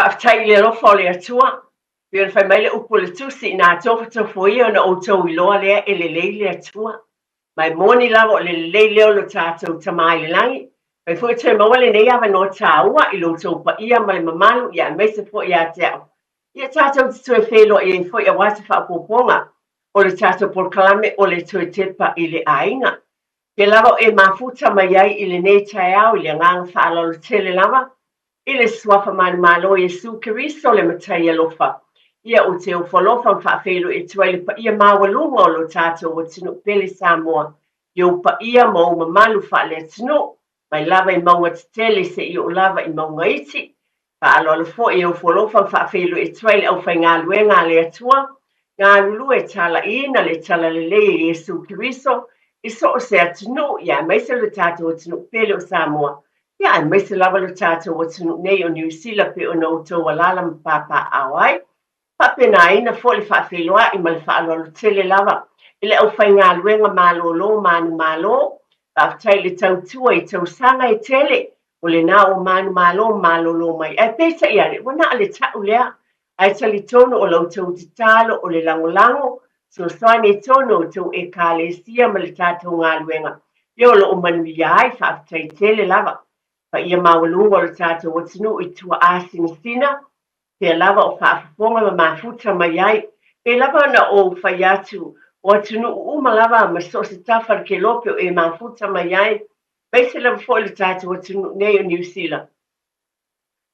Whaatai le rofa o le atua. Pia le whai mai le upu le tusi nā tofu o na outou I loa lea e le lei le atua. Mai moni lava o le lei leo lo tātou tamai le langi. Pai fwoi tui maua le nei awa no tā ua I lo tau pa ia ma le mamalu ia meise fwoi ia te au. Ia tātou te tue whelo e fwoi a wata whaapoponga o le tātou porkalame o le tue tepa I le Aiga. Ke lava e mafuta mai ai I le nei tai au I le nganga whaalolo tele lava. I le swafa malo Yesu Keriso le matai alofa. Ia o te ofolofa whaafelo e tuai le pa ia mawalunga o lo tātou o tinu pele Samoa. Ia pa ia mo mamalu wha le tinu. Mai lava I maunga te tele se I o lava I maunga iti. Pa alo alo fo e ofolofa whaafelo e tuai le au whai ngā luenga le atua. Ngā lulu e tala ina le tala le le Yesu Keriso. I so o se atinu ia maise le tātou o tinu pele o Samoa. Ia ai maise lava le tātou o tinu nei o New Zealand pe o na utou alala mpapa awai. Papena ina fo le whaafeloa I ma le whaalolo tele lava. I le au whai ngā luenga malolo manu malo. Whaatai le tautua I tausanga e tele. O le nā o manu malolo mai. E pesa ia le wana ale tau lea. Ai tali tono o lautou te talo o le langolango. So soane tono o tau e kālesia ma le tātou ngā luenga. Ia o lo o manuia ai whaatai tele lava. Pa ia mawalunga o le tātou o tinu I tua āsinasina. Pe lava o whaafafonga ma mafuta mai ai. Pe lava na o whai atu o tinu uma lava ma so se tawhar ke lope o e mafuta mai ai. Beise lava fo le tātou o tinu nei o New Zealand.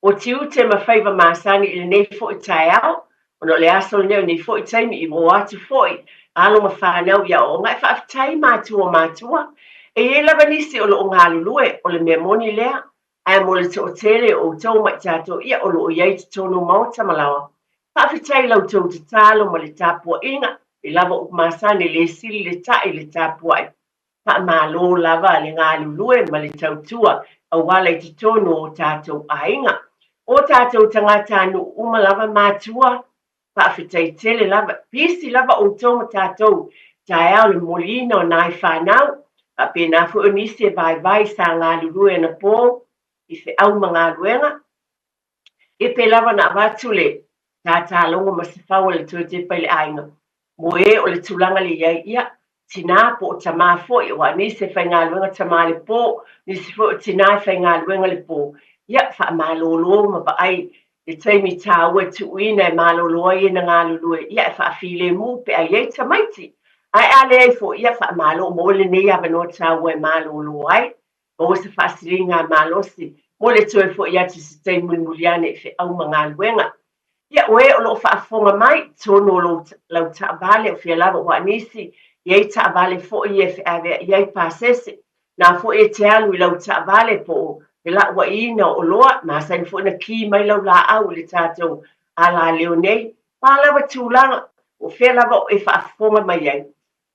O tiu te mawhaiva māsani I le nei fo I tai au. Ono le asol neo nei fo I taimi I mo atu fo I. Alo ma whanau ia o ngai whaafatai mātua. E lava nisi o lo ngā lulue o le mea moni lea. Ai mo le to tele o tau mai tātou ia o lo iai te tono mauta malawa. Whaafitai lau tau te talo ma le tāpua inga. I lava o māsani le sili le tai le tāpua ai. Wha mālo lava le ngā lulue ma le tautua. A wala I te tono o tātou ainga. O tātou tangata anu uma lava mātua. Whaafitai tele lava. Pisi lava o tau ma tātou. Tai au le molina o nai whanau. A pena fu o nisi e vai sa ngā lulue na pō. I se au mga luenga. I pe lava na watu le. Tātā longa ma se whaua le tue te pai le ainga. Mo e o le tulanga le iai ia. Tina po o tamā foi. Wa nisi e whai ngā luenga tamā le pō. Nisi fo o tina e whai ngā luenga le pō. Ia wha malolo ma ba ai. Le taimi tā ua tu uina e malolo ai na ngā lulue. Ia e wha file mu pe ai ei tamaiti. Ai ale ai fo ia wha malo mo le nei ava no tā ua e malolo ai. O se fasiri ngā malosi. Mo le tue fo ia te se tei muliane e au mga luenga. Ia oe o lo whaafonga mai. Tono lau taavale o fia lava wa nisi. Iei taavale fo ia e ave iei pasese. Nā fo e te alu I lau taavale po. E la ua ina o loa. Nā sain fo na ki mai lau la au le tātou. Ala leo nei. Pā lava tūlanga. O fia lava o e whaafonga mai ai.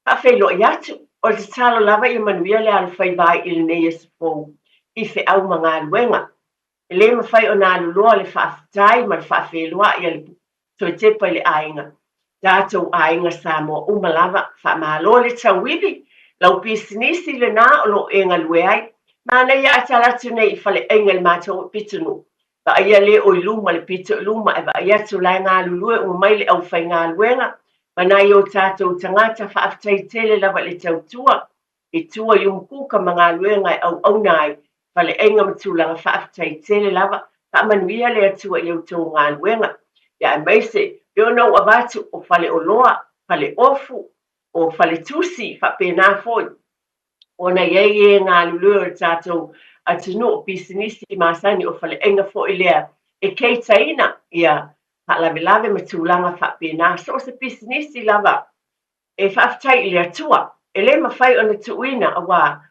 Whaafei lo I atu. O te talo lava I manuia le alwhai vai I le nei e sefou. I fe au mga luenga. E le mawhai o nā luloa le whaafitai ma le whaafeloa I le toi tepa I le ainga. Tātou ainga Samoa uma lava whaamalo le tauibi. Lau pisinisi le nā o lo e ngalue ai. Mana ia atalatu nei I whale enga le mātou pitunu. Ba ia le o iluma le pito iluma e ba ia tu lai ngā lulue o mai le au whai ngā luenga. Mana I o tātou tangata whaafitai tele lava le tautua. I tua I umkuka mga luenga au nai. Whale enga matulanga whaafitai tele lava. Whaamanuia le atua I au tau ngā luenga. Ia maise, yo no abatu o whale o loa, whale ofu, o whale tusi, whapena foi. O na iei ngā lulua tātou atinu o pisinisi masani o whale enga foi lea. E kei taina, ia, lave matulanga whapena. So se pisinisi lava. E whaafitai le atua. E le mawhai o na tuina awa.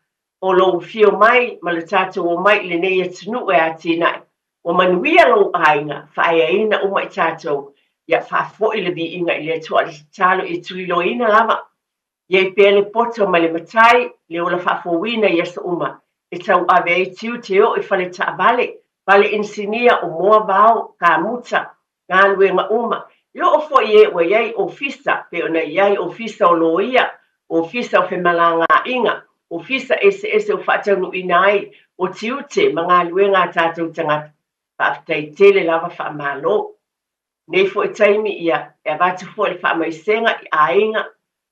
O lo fio mai, ma le tātou o mai le nei atinu e atinai. O manuia lo ainga, whaia ina o mai tātou. Ia whaafoi le vi inga I le atua le talo I tui lo ina lava. Iei pēle poto ma le matai, le ola whaafowina I asa uma. E tau ave e tiu te o I whale taavale. Vale insinia o moa vau, ka muta. Ngā luenga uma. Yo o fo ie ua iei ofisa, pe ona iei ofisa o loia, ofisa o whemalanga inga, ofisa ese o whaataunu inai, o tiute mga luenga tātou tangata. whaafitai tele lava whaamalo. Nei fo e taimi ia, e watu fo le whaamaisenga I Aiga,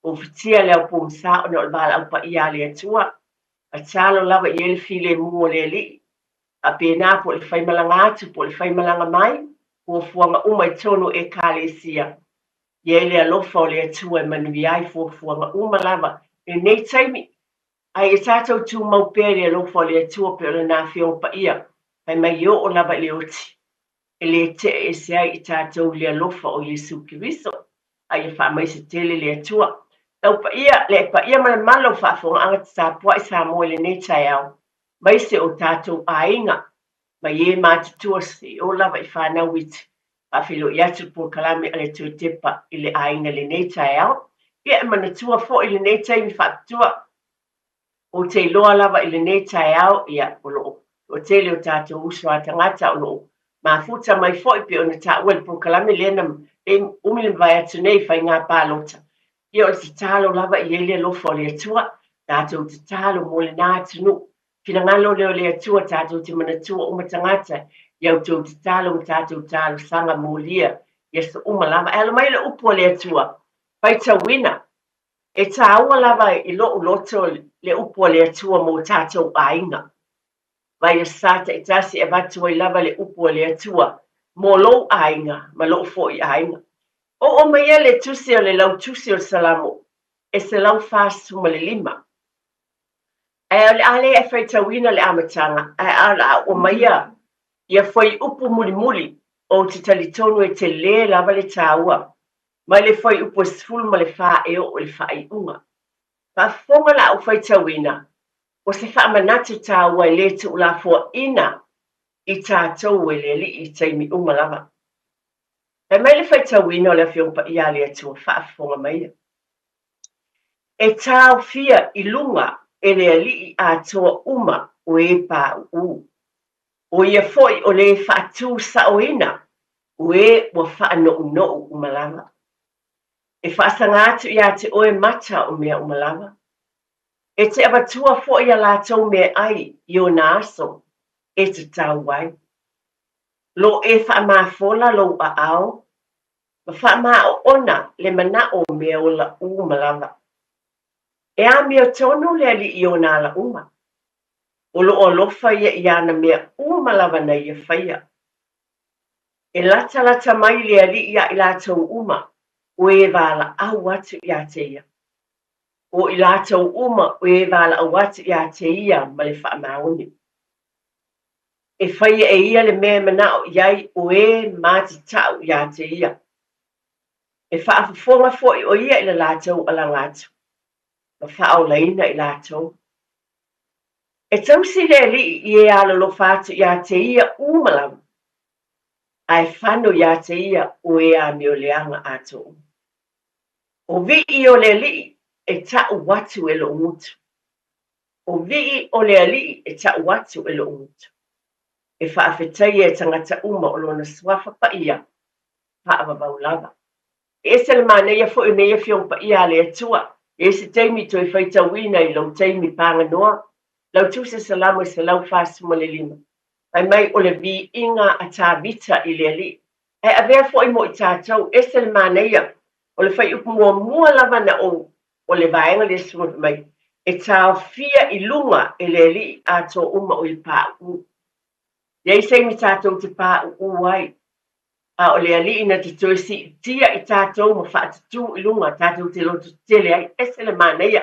o fitia leo pumsa o ne o wala upa ia le atua, a talo lava I ele file mua le li, a pēnā po le whaimalanga atu, po le whaimalanga mai, o fuanga uma I tonu e kālesia. Ia ele alofa o le atua e manui ai fuanga uma lava, e nei taimi, ai e tātou tū maupere alofa o le atua pe o le nā whio pa ia, pai mai o o lava le oti. Ele te e se ai I tātou le alofa o Yesu Kiriso, ai e wha mai se tele le atua. Tau pa ia, le pa ia mana malo whaafonga anga te tāpua I Samoa le ne tai au, mai se o tātou Aiga, mai e mātutua se o lava I whanau iti, whawhilo I atu po kalame ale tue Tepa I le Aiga le ne tai au, ia e manatua fo I le ne tai mi whaatua, o te loa lava I le ne tai au, ia o loo, o tele o tātou usua tangata o loo, mafuta mai foi pe ona ta wel po kalame lena e umile vai atu nei fai ngā pālota. Ia o te talo lava I ele alofa o le atua, tātou te talo mo le nā tunu. Kina ngalo leo le atua tātou te manatua umatangata, iau tau te talo mo tātou talo sanga mo lia, ia sa lava. E ala mai le upo le atua, pai ta wina. E ta aua lava I lo loto le upo le atua mo tātou Aiga. Vai sata I tasi e watu I lava le upo le atua, mo lo Aiga, ma lo fo I Aiga. O mai le tusi o le lau tusi o salamo, e se lau fasu ma le lima. E le ale e fai tawina le amatanga, e ala o mai ia fai upo muli muli, o te talitonu e te le lava le taua, mai le fai upo sfulu ma le faa eo o le faa I unga. Pa fonga la o fai tawina, o se whaamanatu tāua I le tu la fua ina I tātou e le li I taimi uma lava. E mai le whai tawina o le whiompa I ale atua whaafonga mai. E tāu fia I lunga e le li I atoa uma o e pā u. O ia foi o le whaatu sa o ina o e wa whaano no uma lava. E whaasanga atu I ate o e mata o mea uma lava. E te awatua fo ia lātou mea ai I o nā aso, e te tau wai. Lo e whaamafola lo a ao, ma whaama o ona le mana o mea o la malawa. E a mea tonu le ali I o nā la uma. O lo o lofa ia I ana mea malawa na ia whaia. E lata mai le ali ia I lātou uma, o e wala au atu ia te ia. O I lātou uma o e wala au atu ia te ia ma le whaamaoni. E whaia e ia le mea manao iai o e māti tau ia te ia. E whaafafonga foi o ia I le lātou alangatu. Ma whaau laina I lātou. E tausi le li I e ala lo whātu ia te ia umalam. Ai whano ia te ia o e a meo leanga ato. O vi I o le li e tau watu e lo ngutu. O vi o le li e tau watu e lo ngutu. E whaafetai e tangata uma o lona swafa pa ia. Whaababau lava. E se le mana ia fo e mea whiong pa ia le atua. E se teimi to e whaita wina I lau teimi panga noa. Lau tu se salamo e se lau whasu ma le lima. Pai mai o le vi inga a tā vita I le li. E a vea fo I mo I tātou. E se le mana ia. O le whai upu mua lava na o le vaenga le sunga mai. E tā fia I lunga e le li a tō uma o I pā u. Iei se mi tātou te pā u wai. A o le ali ina te toisi tia I tātou ma whaatatu I lunga tātou te lotu tele ai. E se le mana ia.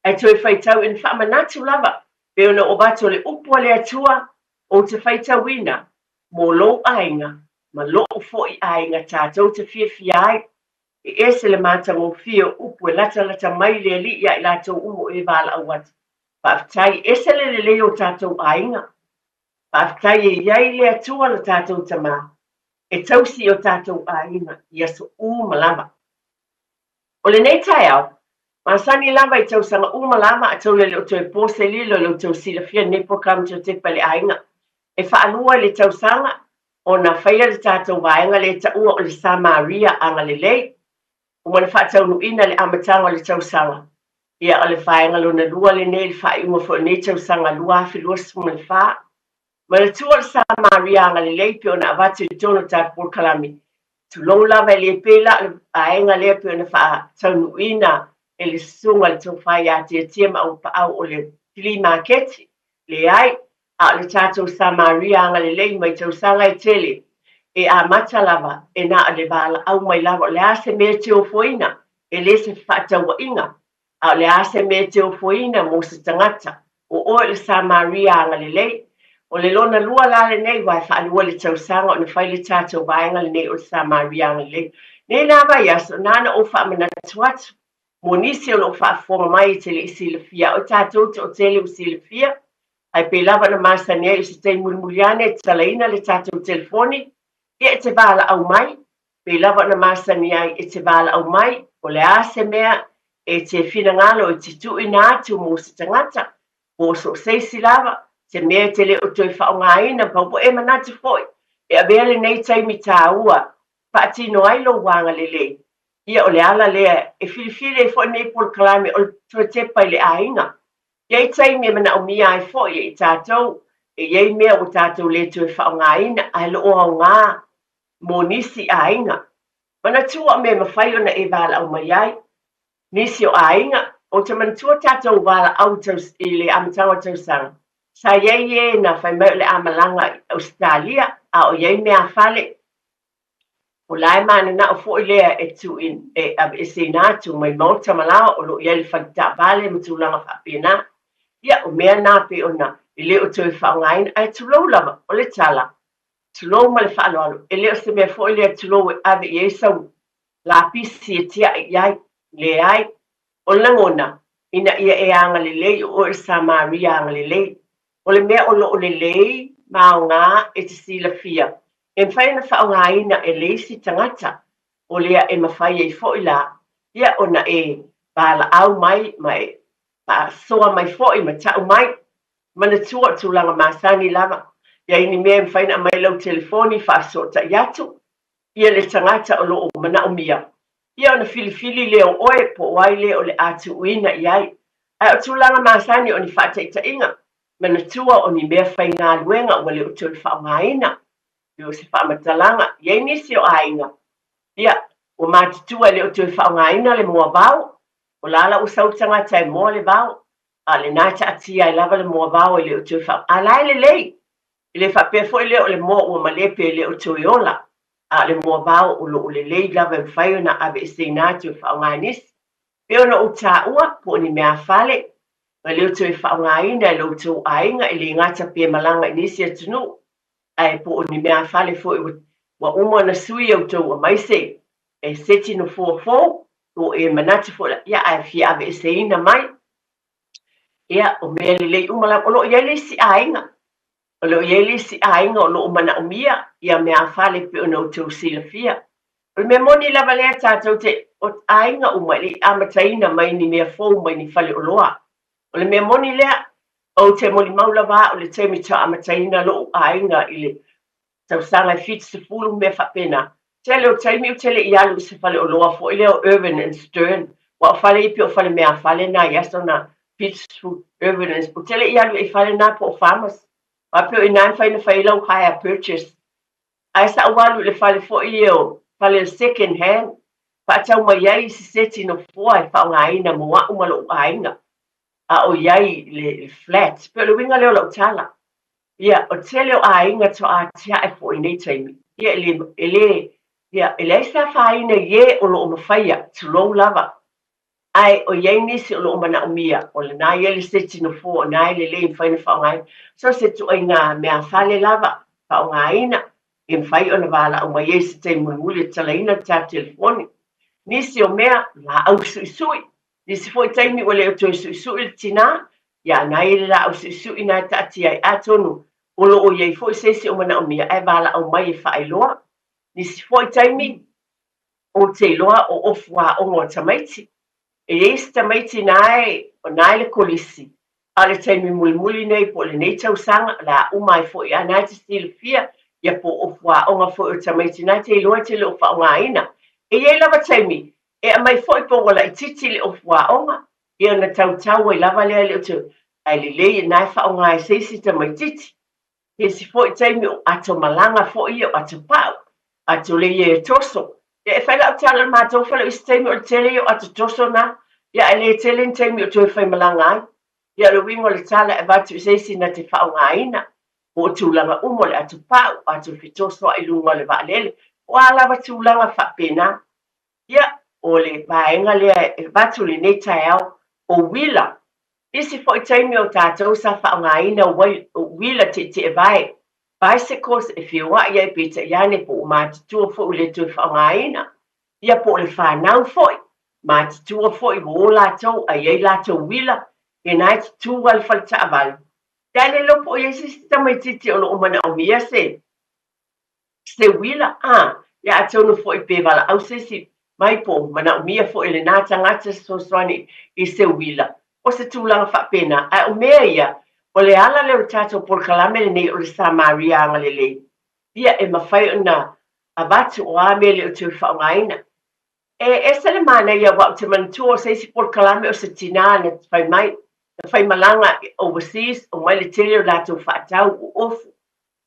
Ai toi whaitau in whaamanatu lava. Pe ona o bato le upua le atua o te whaitau ina. Mo lo ainga. Ma lo fo I ainga tātou te fia ai. E se le mātang o fia upu e lata mai le ali ia I lātou umo e wala awat. Pāwhitai e se le leo tātou ainga. Pāwhitai e iai le atua le tātou tamā. E tausi o tātou ainga ia so malama. O le nei tai au, masani lava I tausanga malama a tau le o tau e pose lilo le o tau sila fia ne program tau Tepa le ainga. E whaalua le tausanga o na whaia le tātou waenga le taua o le Samaria anga le lei. O mana whaatau nuina le amatanga le tausanga. Ia o le whaenga lo na lua le ne le whaiunga fo ne tausanga lua afi lua sumu le whaa. Ma le tua sa marianga le lei pe ona avatu tono ta por kalami. Tu long lava le pela ainga le pe ona fa taunuina e le sunga le tofai a tia ma o pa au o le flea market le ai a le tatou sa marianga le lei mai tau sanga e tele e a mata lava e na le bala au mai lava le ase me te o foina e le se whatau inga a le ase me te o foina mo se tangata o le sa marianga le lei o le lona lua la le nei vai fa lua le tausanga o na fai le tatou vaenga le nei o le sa marianga le lei ne na vai aso nana o fa mana tuatu mo nisi o lo fa fonga mai te le isi le fia o tatou o tele o si le fia ai pe lava na masania i se tei mulmuliane talaina le tatou telefoni e te vala au mai pe lava na masania e te vala au mai o le ase mea e te fina ngalo e te tu ina atu mo se tangata o so seisi lava te mea te le o toi whaongaina paupo e manati foi e abele nei taimi tāua paatino ai lo wanga le le ia o le ala lea e filifile e foi nei pol kalame o toi tepa i le ainga iei taimi e mana o mia ai foi e tātou e iei mea o tātou le toi whaongaina ai lo o ngā mo nisi ainga mana tua me mawhai ona e wala au mai ai nisi o ainga o te mantua tātou wala au tau i le amatawa tau sanga sa iei na fai mai le amalanga Australia a o iei mea fale o lai mana na o fo lea e tu in e se na tu mai mauta malao o lo iei le fagta vale matulanga whapena ia o mea na pe ona i le o tui whaongain ai tu lau lava o le tala tu lau ma le whaalo alo e le o se mea fo lea tu lau e ave iei sau la pisi e tia e iai le ai o langona ina ia e anga le lei o e Samaria anga le lei o le mea o lo le lei maunga e te sila fia. E mwhai na whaonga ina e leisi tangata o lea e mawhai e fo ila. Ia o na e bala au mai mai pa soa mai fo i ma tau mai. Mana tua tūlanga masani lama. Ia ini mea mwhai na mai lau telefoni wha sota iatu. Ia le tangata o lo o mana o mia. Ia o na filifili leo oe po wai leo le atu uina iai. Ai o tūlanga masani o ni whataita inga. Mana tua o ni mea whai ngā luenga wale o tui whaongaina. Ia o se whaamatalanga. Iei nisi o ainga. Ia, o mātutua le o tui whaongaina le mua vau. O lala o sautanga tai mua le vau. A le nāta atia i lava le mua vau le o tui whaongaina. A lai le lei. I le whapefo i le o le mua ua malepe le o tui ola. A le mua vau o lo o le lei lava mwhai o na ave i se nātu whaongainis. Peo na o tā ua po ni mea whale. Ma leo tui whaongaina e lo tō ainga e le ngata pia malanga inisi atunu. Ai po ni mea whale fo i wa uma na sui au tō a maise. E seti no fō, o e manati fo la. Ia ai fia ave e se ina mai. Ia o mea li lei umalang. O lo iele si ainga. O lo iele si ainga o lo umana o mia. Ia mea whale pe o no tō sila fia. O mea moni lava lea tātou te o ainga uma li amataina mai ni mea fō mai ni whale o loa. O le mea moni lea, o te moni maula wā, o le teimi ta amataina lo ainga i le tausanga fit se fulu mea whapena. Te leo teimi o tele i alu se whale o loa fo i leo Urban and Stern. Wa o whale ipi o whale mea whale na yaso na Peaceful Urban and Stern. O tele i alu i whale na po o farmers. Wa pio i nan whaina whailau hire purchase. Ai sa awalu le whale fo i leo, whale second hand. Pa atau mai ai si seti no fua e whaongaina mo wa umalo ainga. A o iai le flat, pero le winga leo lau tala. Ia, o te leo a inga to a tia e fo i nei taimi. Ia, ele sa whaina ie o lo o mawhaia, tu lou lava. Ai, o iai nisi o lo o mana o mia, o le nā iele seti no fo, o nā iele le mwhaina whaongai. So se tu ai ngā mea whale lava, whaongaina, i mwhai o na wala o mai e se te muli talaina ta telefoni. Nisi o mea, la au sui sui. Nisi foi taimi o leo toi sui tina, ia nai le la au sui nai taati ai atonu, o lo o iei foi sesi o mana o mia, e wala au mai e whaailoa. Nisi foi taimi o te loa o ofua o ngō tamaiti. E eisi tamaiti nai, o nai le kolisi. A le taimi muli nei po le nei tausanga, la umai foi a nai te stile fia, ia po ofua o ngā foi o tamaiti nai te loa te leo whaongaina. E iei lava taimi, e a mai foi po wala i titi le ofua onga. Ia na tau i lava lea leo tu. Ai le lei nai whaonga e seisi ta mai titi. He si fo i taimi o ato malanga fo i o ato pau, ato le ie toso. E whaila o tala mātou whala i si taimi o tele o ato toso na, ia e le tele in taimi o tue whai malanga ai. Ia le wingo le tala e vatu i seisi na te whao ngā ina, o tūlanga umo le ato pau, ato fitoso a ilunga le vaalele, o alawa tūlanga whapena. Ia, o le vaenga lea e vatu le nei tai au, o wila, isi fo i taimi o tātou sa whaongaina o wila te e vai. Bicycles e whiwa ia i pita iane po o mātitua fo i le tui whaongaina. Ia po le whanau fo i. Mātitua fo i wo lātou a iei lātou wila e nai te tūwa le whalita avali. Tēne lo po i esi tamai titi o lo o mana o mia se. Se wila, ia atonu fo i pevala au sesi mai po mana o mia fo i le nā tangata soswani i se wila. O se tūlanga whapena, ai o mea ia, o le ala leo tātou por kalame le nei o le Samaria anga le lei. Ia e mawhai o na abatu o a mea leo tui whaongaina. E sale mana ia wau te mantua o seisi por kalame o se tina na whai mai, na whai malanga overseas, o mai le tele o lātou whaatau o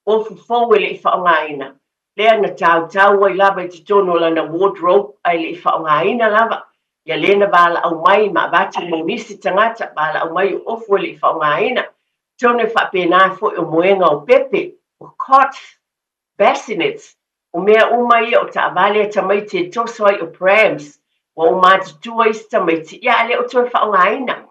ofu fōwe le i whaongaina. Lea na tau wai lava i te tono la na wardrobe ai le i whaongaina lava. Ia lena bala au mai ma vati mo nisi tangata bala au mai o fueli whaongaina. Tone whapena fo o moenga o pepe, o cots, bassinets, o mea umai o ta avale ta mai te tosoi o prams, o mati tuais ta mai te ia le o toi whaongaina.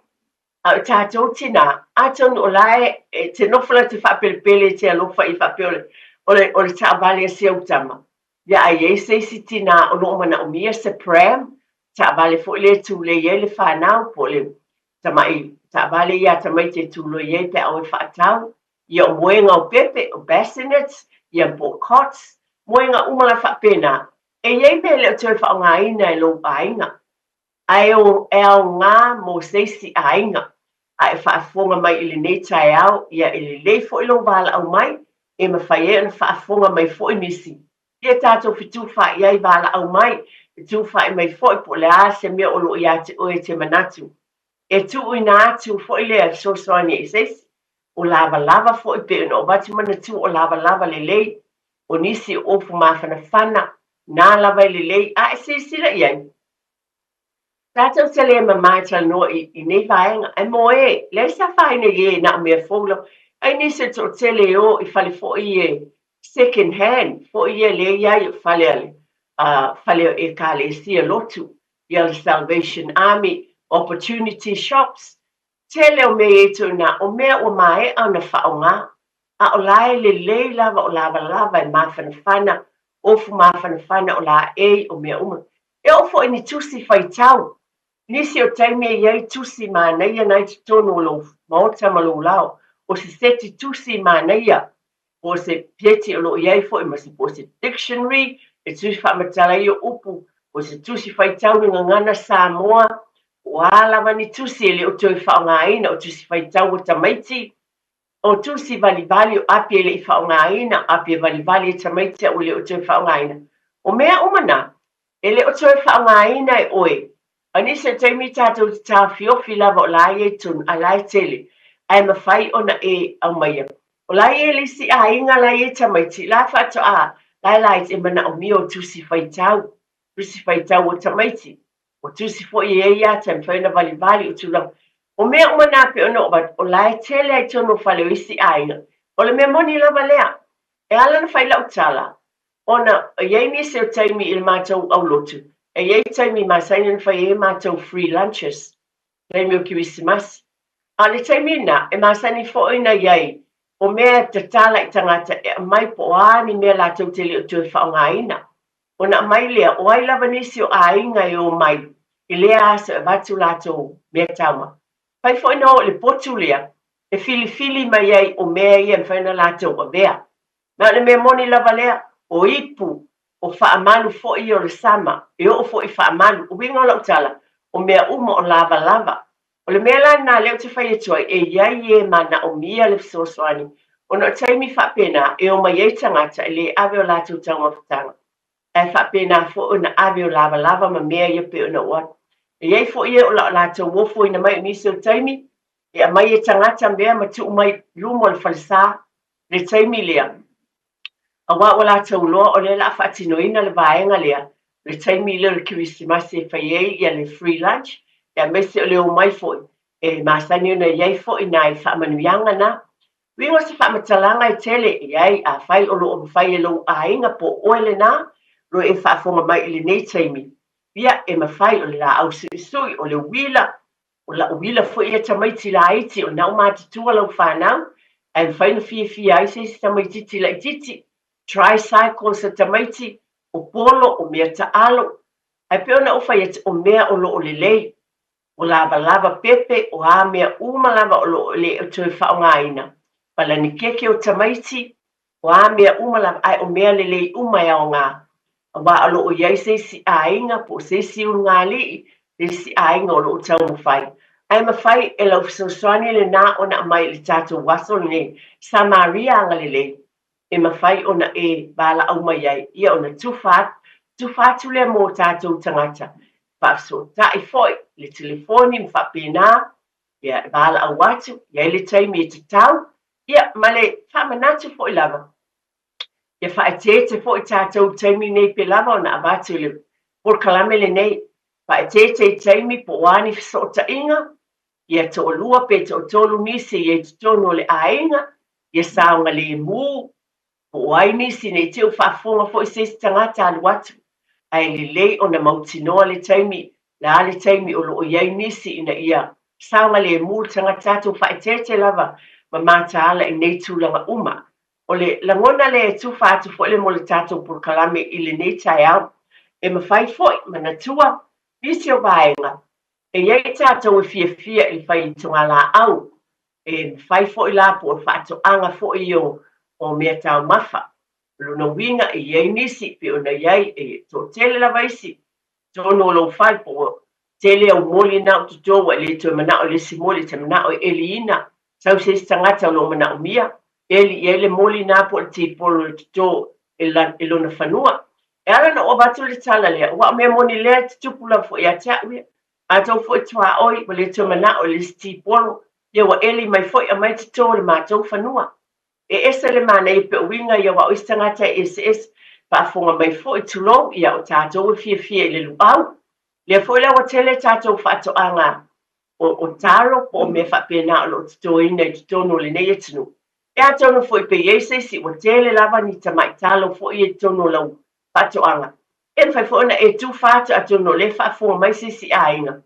A tātou tina, atonu o lae te nofala te whapelepele te alofa i whapele, o le ta avale se utama. Ia ai e se tina o no mana o mia se pram, ta vale fo le tu le ye le whanau po le tamai ta vale ia tamai te tu le ye pe au whaatau ia moenga o pepe o bassinets ia po cots moenga umala whapena e ye me le tu whaongaina e lo ainga ai o ngā mo seisi ainga ai whaafonga mai ili nei tai au ia ili le fo ilo wala au mai e mawhaie na whaafonga mai fo inisi ia tātou fitu wha iai wala au mai tu fai mai foi po le ase me o lo ia te o te manatu e tu ina atu foi le so soani ses o lava foi pe no bati manatu o lava le o nisi o fu mafana fana na lava le a se sila ia tata se le mama tal no I nei vaenga e moe le sa fai ne ye na me folo ai ni se to tele o I fale foi second hand foi le ia fale fale e kale sia lotu ia Salvation Army opportunity shops tele o me eto na o mea o mai ana whaonga a o lai le lava o lava e mawhana whana ofu mawhana whana o la o mea uma e ofo ni tusi whai tau nisi o taime iei tusi mānaia nai te tono lo maota malo lao o se seti tusi mānaia o se pieti o lo iei fo I masi po se dictionary e tusi whaamatala I o upu, o se tusi whaitau ni ngana Samoa, o alawa ni tusi ele o toi whaongaina, o tusi whaitau o tamaiti, o tusi valivali o api ele I whaongaina, api valivali e tamaiti o le o toi whaongaina. O mea umana, ele o toi whaongaina e oe, anise taimi tātou te tā whiofi lava o lai e tun, a lai tele, ai mawhai ona au maia. O lai e lisi a inga lai e tamaiti, la whato lai e mana o mio tusi whaitau o tamaiti, o tusi fo I ia tam whaina vali o tulang. O mea umana pe ono o lai tele ai tono whale o isi aina, o le mea moni lava lea, e ala na whaila o tala, ona iei ni se o taimi il mātou au lotu, e iei taimi masaina na whai mātou free lunches, taimi o kiwisimasi. A le taimi na, e masaini fo ina iei, o mea te tala I tangata e mai po ani mea la tau tele o tue whaongaina. O na mai lea, o ai lava nisi o ainga o mai, I lea asa e vatu la tau mea tauma. Pai fo ina o le potu lea, e fili mai ai o mea ia mwhaina la tau a vea. Na le mea moni lava lea, o ipu, o whaamalu fo I o le sama, e o fo I whaamalu, o winga lau tala, o mea uma o lava. O le mea lana leo te whai atua e iai mana o mia le fisosoani. O no taimi whapena e o mai tangata e le awe o lātou taumawhatanga. E whapena fo o na awe o lava ma mea ia pe o na oan. E iai fo ia o lātou wofo ina mai o nisi o taimi. E a mai tangata mea ma tu mai lumo le falisa. le taimi lea. Awa wala tau loa o le la whaatinoina le vaenga lea. Le taimi lea le Krismasi e whaiei ia le free lunch. Ia mese o le o mai foi. E masani ona iai foi na i whaamanuianga na. Wingo se whaamatalanga i tele iai a whai o lo o whai e lo a inga po oele na. Lo e whaafonga mai i le nei taimi. Ia e mawhai o le la au sui o le wila. O la wila foi e tamaiti la iti o nau mātitua lau whanau. E whaina fia ai se tamaiti la ititi. Tricycle sa tamaiti o polo o mea taalo. Ai pe ona ufa ia o mea o lo o lelei. O lava pepe o a mea uma lava o lo le o tue whaongaina. Pala ni keke o tamaiti o a mea uma lava ai o mea lelei uma ia o ngā. A wa alo o iai se si ainga po se si o ngā li le si ainga o lo o tau mawhai. Ai mawhai e lau fisoswani le nā o na mai le tato waso le Samaria anga lelei. E mawhai ona e bala au mai ai. Ia ona tufatu le mō tātou tangata. Whaaso tai foi le telefoni mwhapena. Ia bala au watu. Ia le taimi e te tau. Ia male whamanatu foi lava. Ia whaetete foi tātou taimi nei pe lava ona avatu le. Por kalame le nei. Whaetete taimi po wani fisota inga. Ia to lua pe to tolu nisi ia tono le ainga. Ia saunga le mū. O ai nisi nei teo whaafonga fo i sesi tangata alu atu. Ai le lei o na mautinoa le taimi, la le taimi o lo o iai nisi ina ia. Saunga le mūl tangata tu whaetete lava, ma mata ala i nei tūlanga uma. O le langona le tu whaatu fo le mo le tātou por kalame i le nei tai au. E ma whai foi, mana tua, nisi o vaenga. E iai tātou e fia i whai tunga la au. E whai foi la po whaatu anga foi o mea tau mafa. Luna winga e iei nisi pe ona iai e to tele lava isi. Tono lo whai po tele au moli nao tutoa le to mana o le simoli te mana o eliina. Sau se tangata lo mana o mia. Ele moli na po le tipolo tutoa e lona whanua. E ala na o batu le tala lea. Wa mea moni lea tutupula fo ia tāuia. A tau fo tua oi ma le to mana o le tipolo. Ia wa eli mai fo ia mai tutoa le mātou whanua. E esa le mana i pe winga ia wa oistangata SS pa fonga mai fo i tulong ia o tātou e fia i le luau. Le fo la wa tele tātou whaato anga o taro po me whapena o lo tutoina i tutono le nei etinu. E a tono fo i pe iese si wa tele lava ni tamai talo fo i tono lau whaato anga. E fai fo na e tu whaato a tono le whaafonga mai si ainga.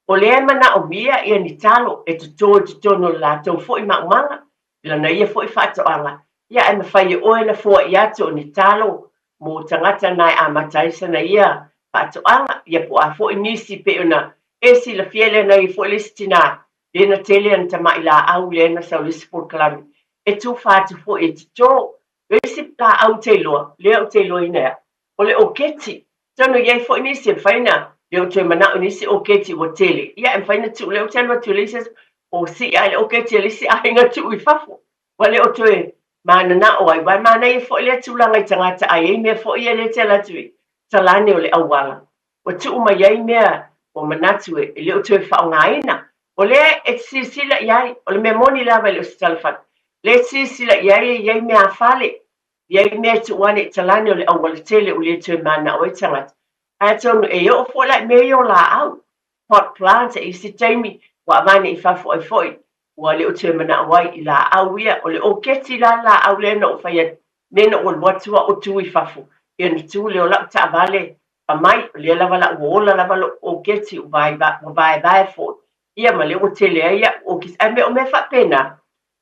O le mana o mia ia ni talo e tutono la tau fo i maumanga. Lana ia foi whaatoanga. Ia e mawhai oe na fua i atu o ni talo. Mō tangata nai a mataisa na ia whaatoanga. Ia po a foi nisi pe ona. E si la fiele na i foi listina. Lena tele an tamai la au lena sau lisi por kalami. E tu whaatu foi e tito. Lisi la au te loa. Lea au te loa inea. O le o keti. Tano iai foi nisi e whaina. Leo te mana o nisi o keti o tele. Ia e whaina tu leo telo tu lisis. O si ai o ke te lisi ainga tu I fafo. Wale o toe mana na o ai. Wai mana I fo ile tūlanga I tangata ai. Ei mea fo ile te la tui. Talane o le awala. O tu uma iai mea o manatu e. Le o toe whaongaina. O le e sila iai. O le mea moni lawa le o si talafat. Le sila iai mea fale. Iai mea tu wane talane o le awala tele o le toe mana o I tangata. Ai tonu e o fo lai mea o la au. Pot plant e isi taimi. Wa vane I fafo ai foi. Wa le o te mana wai I la awia. O le o keti la au le no whaia. Nena o watua o tu I fafo. Ia ni tu le o lau ta vale. A mai le lava la uola lava o keti o vai fo. Ia ma le o tele aia. O kis ame o me whapena.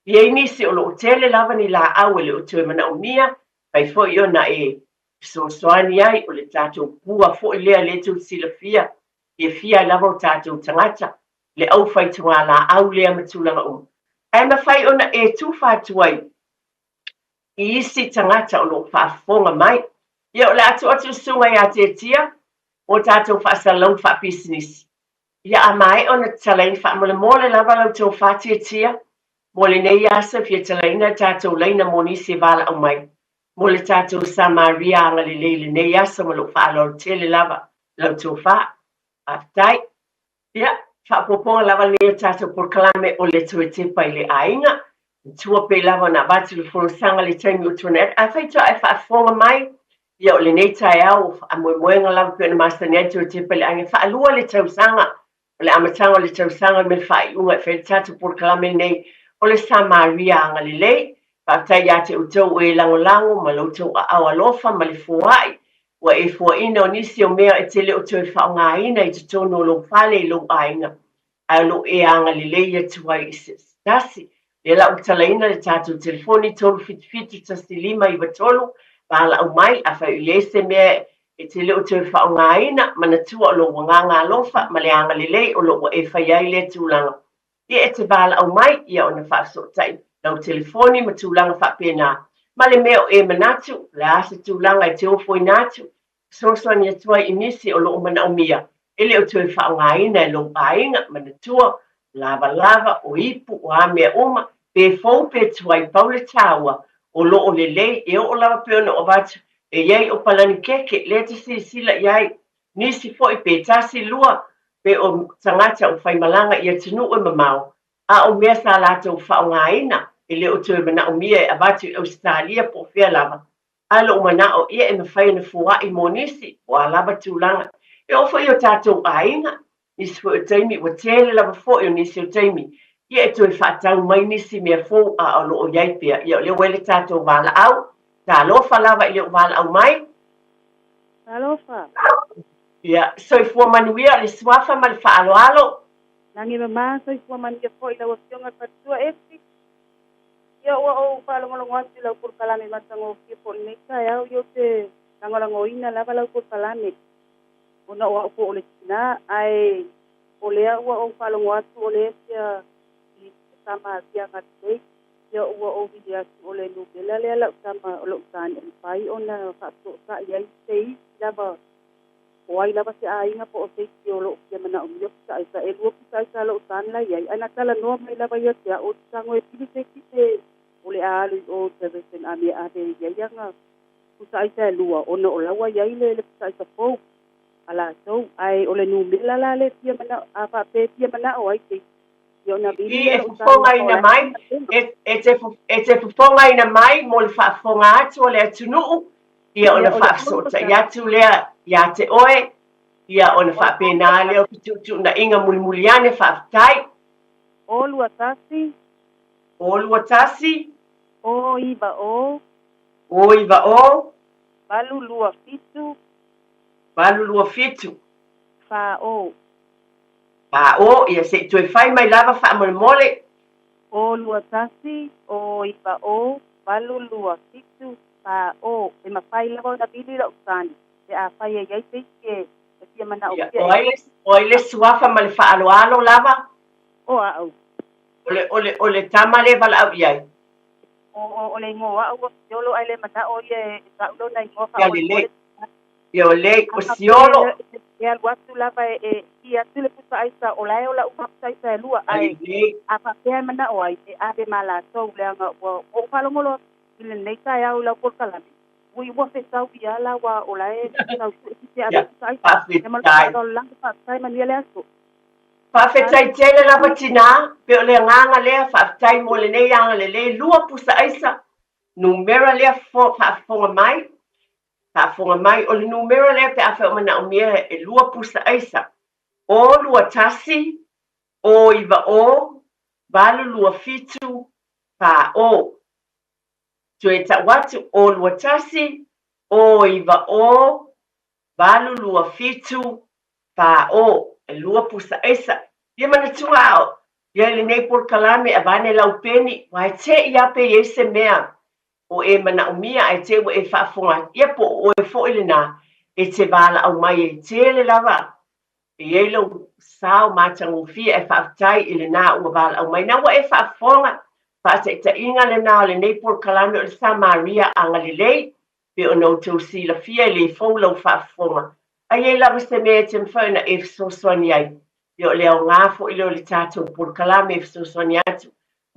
Ia inisi o lo tele lava ni la au le o te mana o mia. Pai fo I ona e. So soani ai o le tatou pua fo I lea le tu sila fia. Ia fia lava o tatou tangata. Le au fai tunga la au lea matulanga Ai mawhai ona e tu whātuai. I isi tangata o lo whaafonga mai. Ia o le atu sunga ia te tia. O tātou whaasalau whaapisinisi. Ia a mai ona talain whaamole mole lava lau tau whātia tia. Mole nei asa fia talaina tātou leina monisi vala au mai. Mole tātou Samaria anga le leile nei asa mo lo whaalor tele lava lau tau wha. Aftai. Ia. Whaapoponga lava lea tātou por kalame o le tue Tepa I le ainga. tua pe lava na batu le fonosanga le taimi o tuanet a faita e whaafonga mai ia o le nei tae au a moemoenga lava pe na masani atu o Tepa le ange whaalua le tausanga o le amatanga o le tausanga me le whaiunga e whaitatu Porokalame nei o le Samaria anga le lei whaatai ia te utau e langolango ma lautou a awalofa ma le fuai ua e fuaina o nisi o mea e tele o tue whaongaina i te tono o lo whale i lo ainga a lo e anga le lei atu ai i stasi le la utalaina le tātou telefoni tolu fiti tasi lima i watolu pala au mai a whai lese mea e te leo te whaongaina ma na tua o lo wanganga alofa ma le anga lelei o lo e whai ai le tūlanga. Ia e te pala au mai ia o na whaasotai lau telefoni ma tūlanga whapena ma le mea o e manatu le asa tūlanga e te ofo i natu sosoni atua i nisi o lo mana o mia e leo te whaongaina e lo ainga ma na tua lava o ipu o amea uma pe fou pe tuai paule taua o lo o lelei e o lava pe ona o vatu e iai o palani keke le te sila iai nisi fo i pe tasi lua pe o tangata o whaimalanga i atinu o mamau a o mea sa lata o whaongaina e le o tue mana o mia e avatu i Australia po fea lava a lo o mana o ia e mawhai na fua i mo nisi o a lava tūlanga e o fo i o tātou ainga nisi fo o taimi o tele lava fo i o nisi o taimi ia e tue whaatau mai nisi mea fo a o lo o iai pia ia o le wele tātou wala au ta lofa lava i le o wala au mai Alofa. ia so i fua manuia le suafa ma le whaaloalo Nangi mama so i fua mania fo i lau asionga patua esi. Ia ua o whaalongolongo atu lau Porokalame matango kia po nei kai au i o te langolangoina lava lau Porokalame. Ona ua upo o le tina ai o lea ua o whaalongo atu o le esia i sama sia ngatei. Ia ua o vidi atu o le nubela lea lau sama o lau tani pai ona whaato sa iai tei lava o ai lava se ainga po o te o lo kia mana o mio sa isa e lua sa isa lo tan la ia ana kala no mai lava ia te o sango e pili te ki te o le alu o te vesen a me a te ia ia nga sa isa lua ona o lawa ia le sa isa po ala so ai o le nu mila la le tia mana a pa pe tia mana o ai te ia na bili e fonga ina mai e te fonga ina mai mo le whaafonga atu o le atunu ia ona whaasota ia tu lea ia te oe ia ona whaapena leo ki na inga mulimuliane whaafitai o lua tasi o lua tasi o iba o balu lua fitu fa o ia se tue whai mai lava wha mole o lua tasi o iba o balu lua fitu pa o e mawhai lava na bili la usani e a whai e iai te ke e tia mana o kia o ile suafa ma le whaaloalo lava o a au o le tama le vala au iai o le ingoa au o siolo ai le mana o ie ka ulo na ingoa ia le ia o le o siolo e al watu lava e ia tule pusa aisa o lae o la uma pusa aisa e lua ai a papea mana o ai e ave mala tau leanga o palongolo ile nei tai au la Porokalame ui ua fesau ia la wa o lae sau se ave pusa aisa e malaka o langa pa sai mania le aso whawhetai tele lava tina pe o le nganga lea whawhetai mo le nei anga le lua pusa aisa numera lea whaafonga mai o le numera lea pe awhao mana o mea e lua pusa aisa o lua tasi o iwa o balu lua fitu pa o tue ta watu o lua tasi o iwa o balu lua fitu pa o e lua pusa esa ia mana tuao ia le nei Porokalame a vane lau peni wa te ia pe ese mea o e mana umia ai te o e whaafonga ia po o e fo ile na e te vala au mai e te le lava e e lau sao matangu fia e whaafitai ile na ua vala au mai na wa e whaafonga whaate inga le na o le nei Porokalame o le Samaria anga le lei pe o nou tau sila fia le fo lau whaafonga ai e lava se mea te mwhauna e fsoswani ai yo leo ngafo ilo le tātou Porokalame e fsoswani atu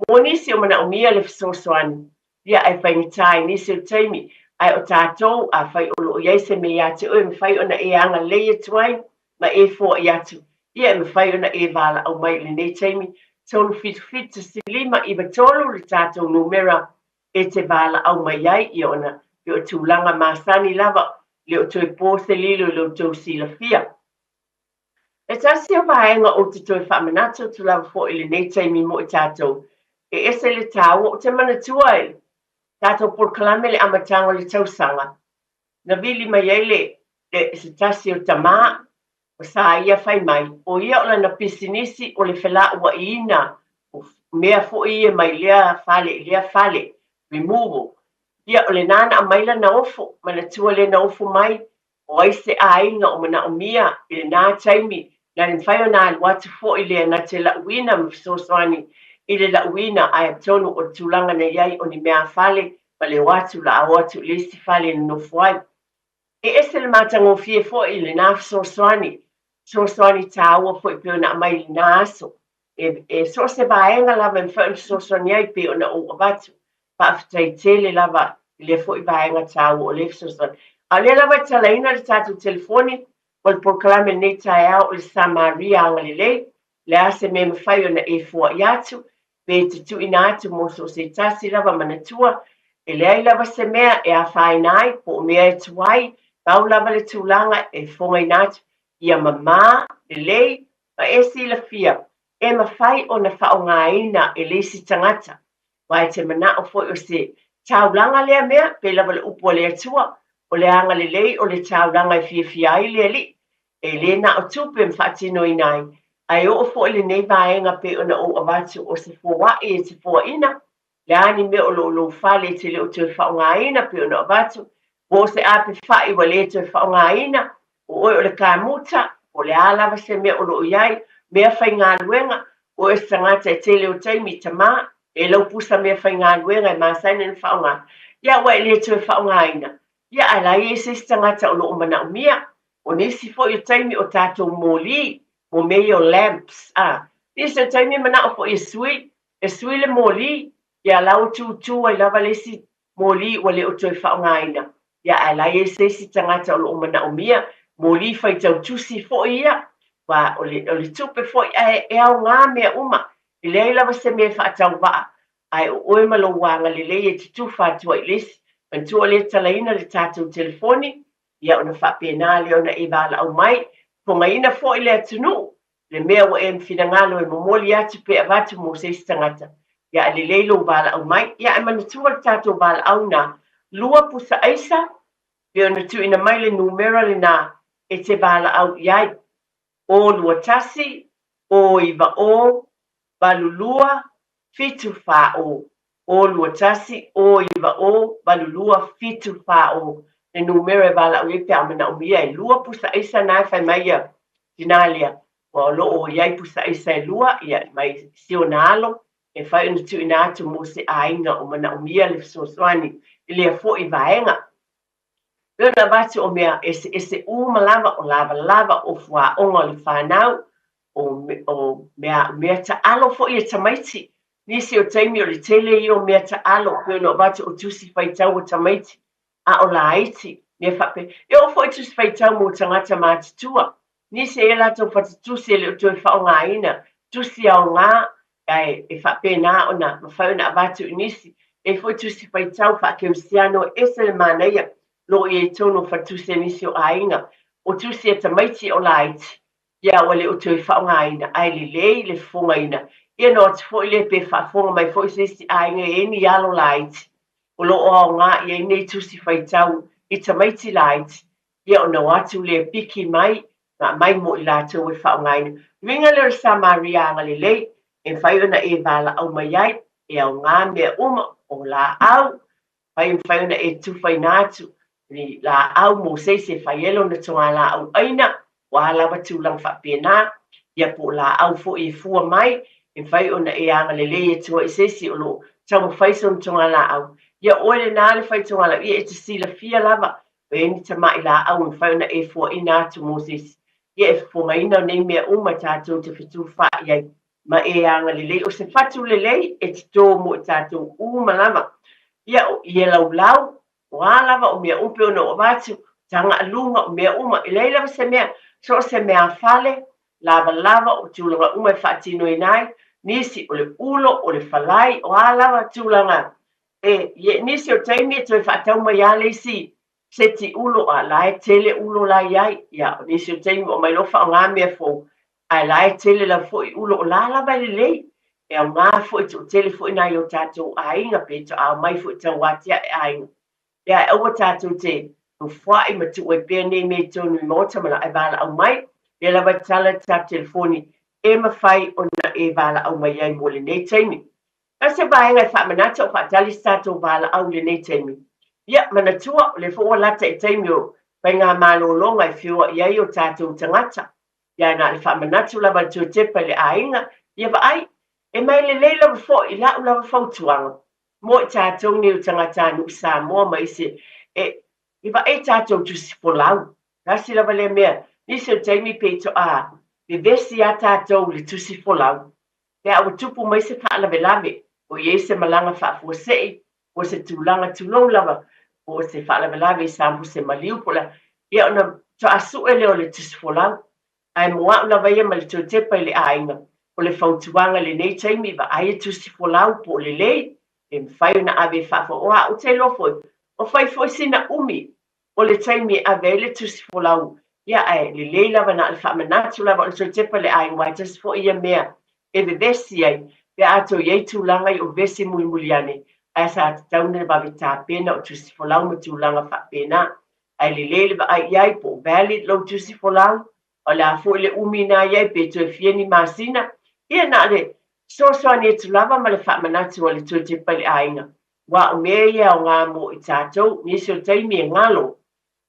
mo nisi o mana o mia le fsoswani ia ai whaingitai nisi o taimi ai o tātou a whai o loo iai se mea te oe mwhai ona e anga leia tuai ma e fo i atu ia e mwhai ona e vala au mai le nei taimi tolu fit silima I batolu le tātou numera e te wala au mai ai I ona I o tūlanga masani lava le o toi pōse lilo le o tau sila fia. E tasi o vaenga o te toi whamanato tu lava fo I le nei taimi mo I tātou e ese le tāua o te manatua e tātou por kalame le amatanga le tausanga. Na vili mai ele le se tasi o tamā o sa ia fai mai o ia o lana pisinisi o le whela ua ina o mea fo ia mai lea fale removal ia o le nana a maila na ofo manatua le na ofo mai o aise a inga o mana o mia I le nā taimi na le whai o nā watu fo I le na te lauina mfisoswani I le lauina ai tonu o tūlanga na iai o ni mea fale ma le watu la a watu le si fale no fuai. E ese le matango fie fo I le nā fsoswani soswani tāua fo I peo na mai le nā aso. E so se vaenga lava mwhau soswani ai peo na o abatu. Pa aftai tele lava I le fo I vaenga tāua o le fsoswani. A le lava talaina le tātou telefoni o le proklame nei tae au o le Samaria anga le ase me mwhai o na e fua I atu. Pe te tu ina atu mo so se tasi lava manatua. E le ai lava se mea e a whainai po o mea e tuai. Tau lava le tūlanga e fonga inatu ia mamā le lei ma e sila fia e mawhai o na whaongaina e leisi tangata. Wai te mana o foi o se taulanga lea mea pe lava le upo le atua o le anga le lei o le taulanga e fia ai le li. E le na o tupe mwhatino inai. Ai o foi le nei vaenga pe o na o avatu o se fua e te fua ina. Le ani me o lo fale te le o te whaongaina pe o na avatu. O se ape whai wa le te whaongaina, o oi o le kāmuta, o le alawa se mea o lo iai, mea whai ngā luenga, o e sangata e tele o taimi tamā, e lau pusa mea whai ngā luenga e māsaina ni whaonga. Ia wa le te whaongaina. Ia ala i e se sangata o lo o mana o mia, o nisi fo i taimi o tātou mōli, o mea o lamps. Nisi o taimi mana o fo i e sui le mōli, ia lau tū ai lava lesi mōli o le o toi whaongaina. Ia ala e se si tangata o lo mana o mia, mo li fai tau tusi fo ia, wa o le tupe fo e au ngā mea uma, I le lava se mea whaatau waa, ai o oe malo wanga le le e te tuwha tua I lesi, man tua le talaina le tātou telefoni, ia ona whapena le ona e wala au mai, po ngaina fo I le atunu, le mea wa e mwhinangalo e momoli atu pe avatu mo se si tangata, ia le leilo wala au mai, ia e manatua le tātou wala au na, lua pusa aisa, pe ona tu ina mai le numera le nā e te wala au iai. O lua tasi, o iwa o, balulua, fitu wha o. O lua tasi, o iwa o, balulua, fitu wha o. Le numera e wala au e pe amana o mia e lua pusa aisa nā whai mai ia dinalia. Wa lo o iai pusa aisa e lua, ia mai sio nalo, e whai ona tu ina atu mo se ainga o mana o mia le fsoswani. Ile a fo I vaenga. Pena batu o mea ese lava o lava o fua onga le whanau o mea ta alo fo I tamaiti. Nisi o taimi o le tele I o mea ta alo pena batu o tusi whaitau o tamaiti. A o la aiti. Mea whape. E o fo I tusi whaitau mo tangata mātitua. Nisi e lato whatatusi le o tue whaonga ina. Tusi au ngā e whape nā ona mawhauna a batu nisi. E foi tusi whaitau whakeusiano ese le māneia lo I e tono whatuse nisi o ainga o tusi e tamaiti o laiti. Ia wale o tui whaongaina ai le lei le whongaina. Ia no ati fo I le pe whafonga mai fo I sisi ainga e ni alo laiti. O lo o ngā I e nei tusi whaitau I tamaiti laiti. Ia o no atu le piki mai ngā mai mo I lātou e whaongaina. Ringa le Samaria anga le lei e whaiona e wala au mai ai e au ngā mea uma o la au, whaiona e tuwhai nātu, ni la au mo se whaielo na tonga la au aina, wa lawa tūlang whapena, ia po la au fo I fua mai, e whaiona e anga le le e tua I sesi o lo, tau whaison tonga la au. Ia oele nā le whai tonga la, ia e te sila fia lava, e ni tamai la au, e whaiona e fua I nātu mo sesi. Ia e fua ina nei mea uma tātou te whitu wha iai. Ma e anga le o se fatu le e te tō mo tātou umalama. Ia o lau, o alava o mea upe o no o vatu, tanga alunga o mea uma, I lava se mea, so se mea fale, lava o tūlanga uma e whaatino I nai, nisi o le ulo o le falai o alawa tūlanga ye nisi o taimi toi whaatau mai ale si se ti ulo a lae tele ulo la iai ya nisi o taimi o mai lofa o ngā mea fō a lae tele la fo i ulo o la lava le lei e au ngā fo i tō tele fo i nai o tātou a inga pe to a mai fo i tau watia e a inga ya e ua tātou te o whai ma tu e pēr nei me tōnu i mōta mana e wala au mai le lava tala tā telefoni e mawhai o na e wala au mai ai mo le nei taimi. A se vaenga e whamanata o whaatali tātou wala au le nei taimi. Ia, mana tua le fo lata e taimi o pai ngā mālolonga e whiua iai o tātou tangata. Ia na le whamanatu lava tu tepa le ainga, ia wa ai, e mai le leila fo i lau lava fautuanga. Mo i tātou ni o tangata anu Samoa mai se, i wa e tātou tu si polau. Kasi lava le mea, nisi o taimi peito a, le vesi a tātou le tu si polau. Te au tupu mai se wha lave lave, o ie se malanga wha fuasei, o se tūlanga tūlong lava, o se wha lave lave sampu se maliu pola, ia ona to asu e leo le tu si polau. Ai moa una vai ma le tō tepa i le ainga, o le whautuanga le nei taimi wa ai tu si polau po le lei, e mwhai una ave whafo oa o te lofoi, o whai foi sina umi, o le taimi ave le tu si polau, ia ai le lei lava na le whamanatu lava o le tō tepa le ainga, wai tas fo ia mea, e ve vesi ai, pe ato iei tūlanga i o vesi mui muliane, ai sa ata taune ba vita pena o tu si polau ma tūlanga wha pena, ai le lei lava ai iai po valid lo tu si polau, o la fo le umina iai pe to fieni masina ia na le so ni tu lava ma le fa manatu o le to te pale ainga wa o me ia o ngā mo i tātou ni so taimi e ngalo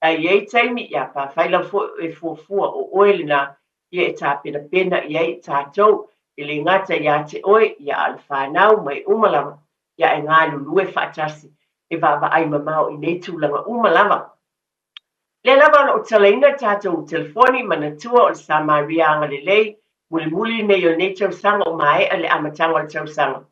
ai iei taimi ia pa faila fo e fua o oelina ia e tāpena pena iei tātou i le ngata ia te oe ia al whanau mai umalama ia e ngā lulue whaatasi e va ai mamau i nei tūlanga umalama. Le lava o talaina tātou telefoni mana tua o Samaria le lei, muli nei o nei tausanga o mai ale amatanga o tausanga.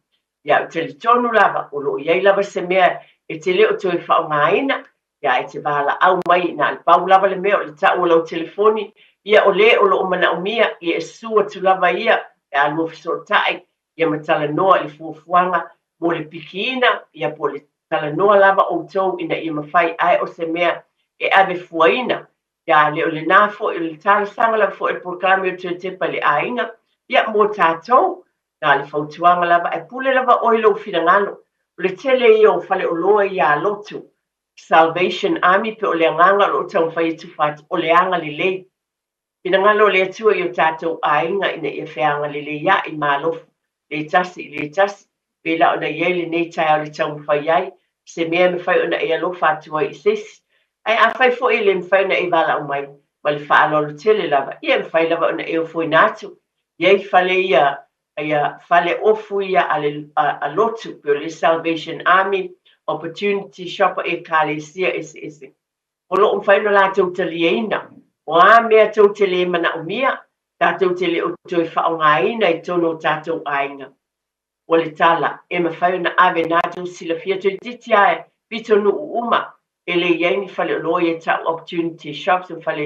Ia o teletonu lava, o lo iei lava se mea e te leo toi whao ngāina, ia e te bala au mai na al pau lava le mea o le tau o lau telefoni, ia o le o lo o mana o mia, ia e sua tu lava ia, e alu fisotai, ia matala noa i fuafuanga, mo le pikiina, ia po le tala noa lava o tau ina ia mawhai ai o se mea, e ave fuaina ya le o le nā fo i le tāle sanga la fo e porklami o te tepa le ainga ia mō tātou nā le fautuanga lava e pule lava oilo whirangano o le tele i o whale o loa i a lotu Salvation Army pe o le anganga lo tau whai tu whati o le anga le lei whirangano le atua i o tātou ainga ina i a whianga le le ia i mālofu le tasi pe la o na iele nei tai o le tau whai ai se mea me whai o na e alofa atua i sesi ai a fai fo ele mfai na e wala o mai ma le whaalolo tele lava ia mfai lava ona e o fo inatu iei fale ia fale ofu ia a lotu pe o le Salvation Army Opportunity Shopper e kālesia ese o lo mfai no la tau talieina o a mea tau tele mana o mia tātou tele o toi whao ngāina i tono tātou ainga o le tala e mawhai ona ave nātou sila fia toi titiae pito nu uma ele iei ni fale loa e tau opportunity shops e fale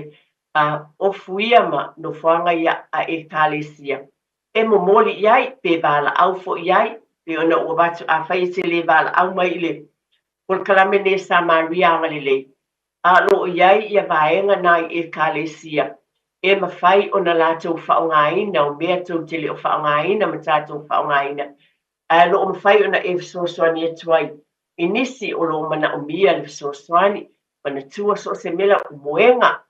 ofuia ma no whanga ia a e kālesia. E momoli iai pe wala au fo iai pe ona ua watu a whai se le wala au mai le por kalame ne Samaria ngale le. A lo iai ia vaenga nai e kālesia. E mawhai ona lātou whaongaina o mea tau tele o whaongaina ma tātou whaongaina. A lo mawhai ona e sosoani e tuai. Inisi o lo mana o mia le sosoani, mana tua so se mela o moenga,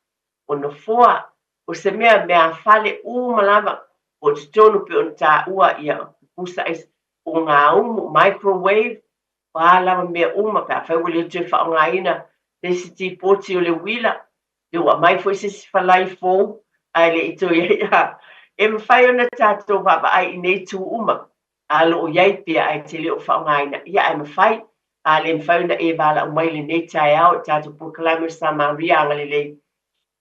o no foa, o se mea fale malama, o te tonu pe on tā ua ia usa o ngā umu, microwave, o alawa mea pe a whai wale o te whaongaina, te si ti poti o le wila, te ua mai fo se si whalai fōu, ai le ito ia, e mwhai ona tātou wapa ai i nei tū uma, alo o iai pia ai te leo whaongaina, ia ai mwhai, a le mfauna e wala o mai le nei tai au tātou Proclaimer Samaria ngale le.